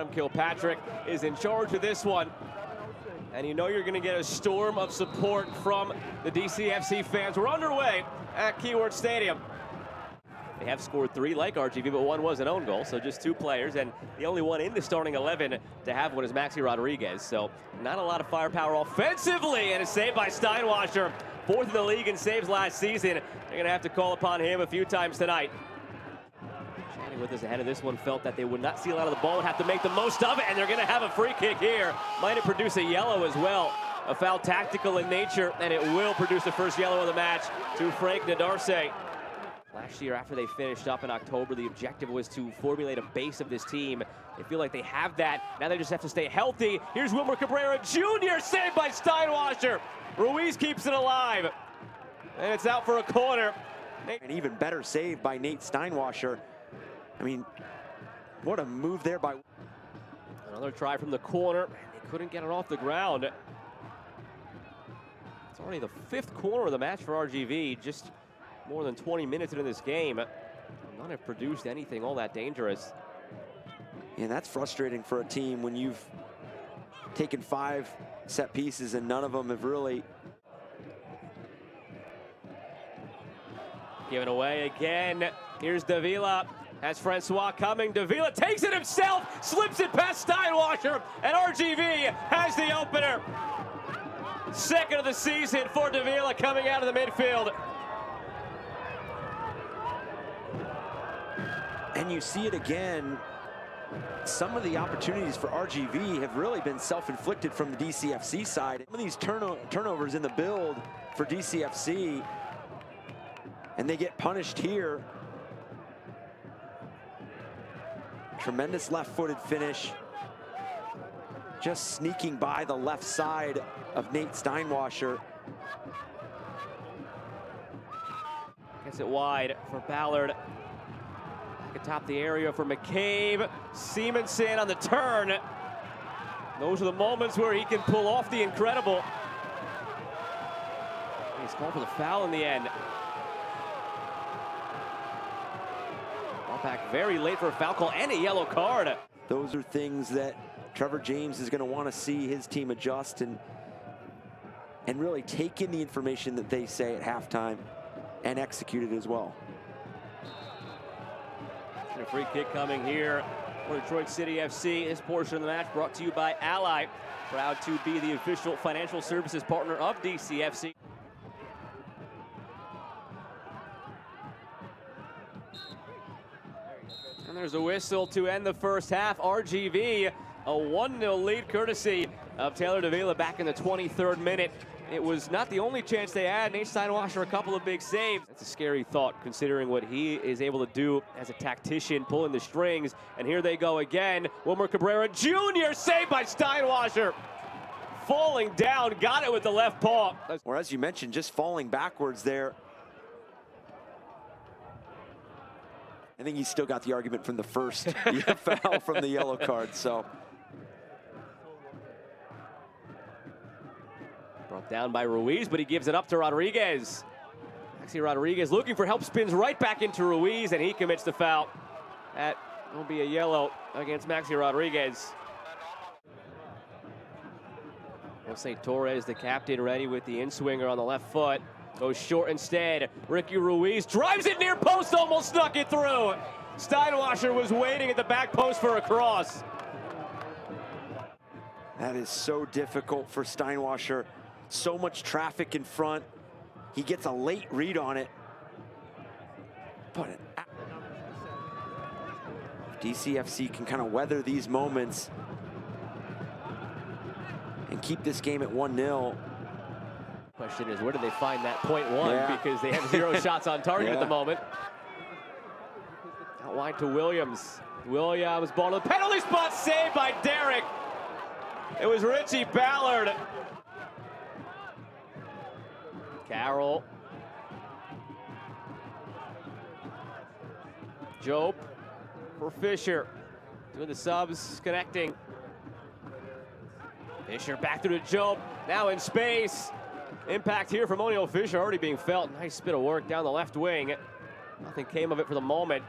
Sean Kilpatrick is in charge of this one. And you know you're going to get a storm of support from the DCFC fans. We're underway at Keyword Stadium. They have scored 3 like RGV, but 1 was an own goal, so just 2 players, and the only one in the starting 11 to have one is Maxi Rodriguez. So not a lot of firepower offensively, and a save by Steinwasser. 4th in the league in saves last season. They're going to have to call upon him a few times tonight. Chatting with us ahead of this one, felt that they would not see a lot of the ball, would have to make the most of it, and they're going to have a free kick here. Might it produce a yellow as well. A foul tactical in nature, and it will produce the first yellow of the match to Frank Nadarce. Last year, after they finished up in October, the objective was to formulate a base of this team. They feel like they have that. Now they just have to stay healthy. Here's Wilmer Cabrera Jr. saved by Steinwasser. Ruiz keeps it alive. And it's out for a corner. An even better save by Nate Steinwasser. I mean, what a move there by... Another try from the corner. They couldn't get it off the ground. It's already the 5th corner of the match for RGV. Just more than 20 minutes into this game. None have produced anything all that dangerous. And that's frustrating for a team when you've taken 5 set pieces and none of them have really... Given away again. Here's Davila. Has Francois coming. Davila takes it himself, slips it past Steinwasser, and RGV has the opener. 2nd of the season for Davila coming out of the midfield. And you see it again. Some of the opportunities for RGV have really been self-inflicted from the DCFC side. Some of these turnovers in the build for DCFC, and they get punished here. Tremendous left-footed finish. Just sneaking by the left side of Nate Steinwasser. Gets it wide for Ballard. Atop the area for McCabe. Simonson on the turn. Those are the moments where he can pull off the incredible. He's called for the foul in the end. Ball back very late for a foul call and a yellow card. Those are things that Trevor James is going to want to see his team adjust and really take in the information that they say at halftime and execute it as well. A free kick coming here for Detroit City FC. This portion of the match brought to you by Ally. Proud to be the official financial services partner of DCFC. And there's a whistle to end the first half. RGV, a 1-0 lead courtesy of Taylor Davila back in the 23rd minute. It was not the only chance they had. Nate Steinwasser, a couple of big saves. That's a scary thought considering what he is able to do as a tactician, pulling the strings. And here they go again. Wilmer Cabrera Jr. saved by Steinwasser. Falling down, got it with the left paw. Or as you mentioned, just falling backwards there. I think he's still got the argument from the first foul from the yellow card, so. Brought down by Ruiz, but he gives it up to Rodriguez. Maxi Rodriguez looking for help, spins right back into Ruiz, and he commits the foul. That will be a yellow against Maxi Rodriguez. Jose Torres, the captain, ready with the in-swinger on the left foot. Goes short instead. Ricky Ruiz drives it near post, almost snuck it through. Steinwasser was waiting at the back post for a cross. That is so difficult for Steinwasser. So much traffic in front. He gets a late read on it. But DCFC can kind of weather these moments and keep this game at 1-0. Question is, where did they find that .1? Because they have 0 shots on target at the moment. Out wide to Williams. Williams, ball to the penalty spot, saved by Derek. It was Richie Ballard. Carroll. Jope for Fisher. Doing the subs, connecting. Fisher back through to Jope. Now in space. Impact here from O'Neal Fisher already being felt. Nice bit of work down the left wing. Nothing came of it for the moment.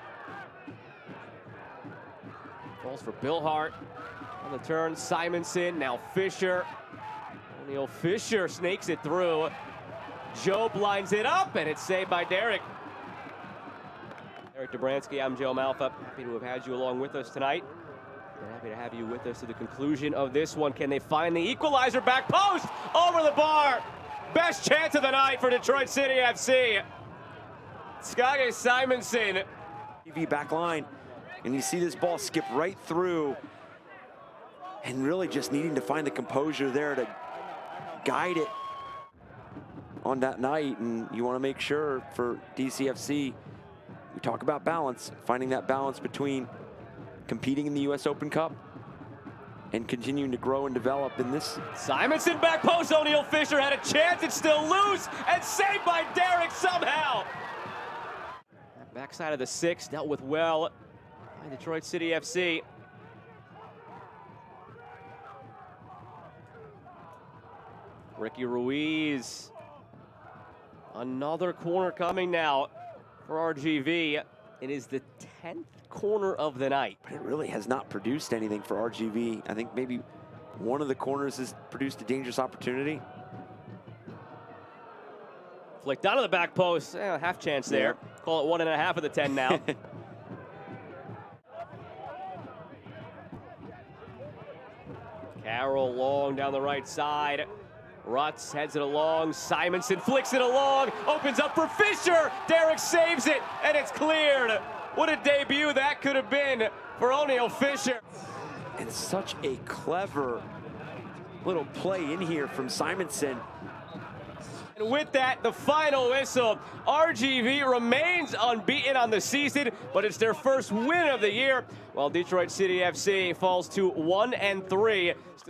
Falls for Bill Hart. On the turn, Simonson, now Fisher. O'Neal Fisher snakes it through. Joe blinds it up, and it's saved by Derek. Eric Dobransky, I'm Joe Malfa. Happy to have had you along with us tonight. We're happy to have you with us to the conclusion of this one. Can they find the equalizer? Back post, over the bar. Best chance of the night for Detroit City FC. Skage Simonson. TV back line, and you see this ball skip right through, and really just needing to find the composure there to guide it on that night. And you want to make sure for DCFC, we talk about balance, finding that balance between competing in the US Open Cup and continuing to grow and develop in this. Simonson back post, O'Neal Fisher had a chance, it's still loose, and saved by Derek somehow. That backside of the 6 dealt with well by Detroit City FC. Ricky Ruiz. Another corner coming now for RGV. It is the 10th corner of the night. But it really has not produced anything for RGV. I think maybe one of the corners has produced a dangerous opportunity. Flicked down to the back post. Half chance there. Yeah. Call it 1.5 of the 10 now. Carroll long down the right side. Rutz heads it along. Simonson flicks it along. Opens up for Fisher. Derek saves it, and it's cleared. What a debut that could have been for O'Neal Fisher. And such a clever little play in here from Simonson. And with that, the final whistle. RGV remains unbeaten on the season, but it's their first win of the year, while Detroit City FC falls to 1-3. Still